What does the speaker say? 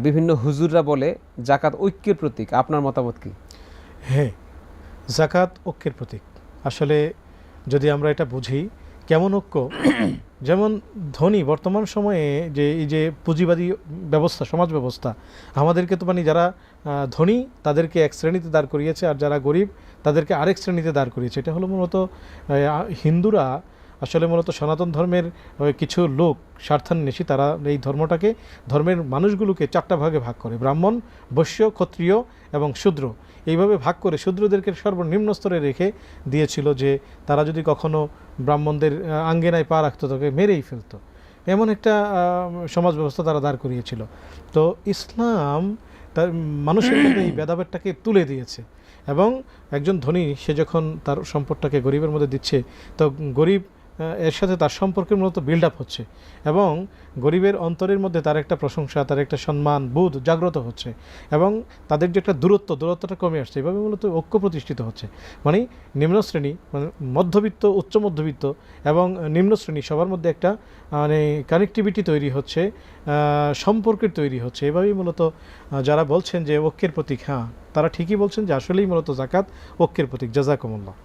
বিভিন্ন হুজুররা বলে জাকাত ঐক্যের প্রতীক, আপনার মতামত কি? হ্যাঁ, জাকাত ঐক্যের প্রতীক। আসলে যদি আমরা এটা বুঝি কেমন ঐক্য, যেমন ধনী বর্তমান সময়ে যে এই যে পুঁজিবাদী ব্যবস্থা, সমাজ ব্যবস্থা আমাদেরকে তো মানে যারা ধনী তাদেরকে এক শ্রেণীতে দাঁড় করিয়েছে, আর যারা গরিব তাদেরকে আরেক শ্রেণীতে দাঁড় করিয়েছে। এটা হলো মূলত হিন্দুরা আসলে মূলত সনাতন ধর্মের কিছু লোক স্বার্থান্বেষী, তারা এই ধর্মটাকে, ধর্মের মানুষগুলোকে চারটা ভাগে ভাগ করে: ব্রাহ্মণ, বৈশ্য, ক্ষত্রিয় এবং শূদ্র। এইভাবে ভাগ করে শূদ্রদেরকে সর্বনিম্ন স্তরে রেখে দিয়েছিল যে তারা যদি কখনো ব্রাহ্মণদের আঙ্গিনায় পা রাখতো তাকে মেরেই ফেলতো। এমন একটা সমাজ ব্যবস্থা তারা দাঁড় করিয়েছিল। তো ইসলাম তার মানুষের মধ্যে এই ভেদাভেদটাকে তুলে দিয়েছে, এবং একজন ধনী সে যখন তার সম্পদটাকে গরিবের মধ্যে দিচ্ছে, তো গরিব এর সাথে তার সম্পর্কের মূলত বিল্ড আপ হচ্ছে, এবং গরিবের অন্তরের মধ্যে তার একটা প্রশংসা, তার একটা সম্মান বোধ জাগ্রত হচ্ছে, এবং তাদের যে একটা দূরত্বটা কমে আসছে। এভাবে মূলত ঐক্য প্রতিষ্ঠিত হচ্ছে। মানে নিম্ন শ্রেণী, মানে মধ্যবিত্ত, উচ্চ মধ্যবিত্ত এবং নিম্ন শ্রেণী সবার মধ্যে একটা মানে কানেক্টিভিটি তৈরি হচ্ছে, সম্পর্কের তৈরি হচ্ছে। এভাবেই মূলত যারা বলছেন যে ঐক্যের প্রতীক, হ্যাঁ তারা ঠিকই বলছেন যে আসলেই মূলত জাকাত ঐক্যের প্রতীক। জাযাকুমুল্লাহ।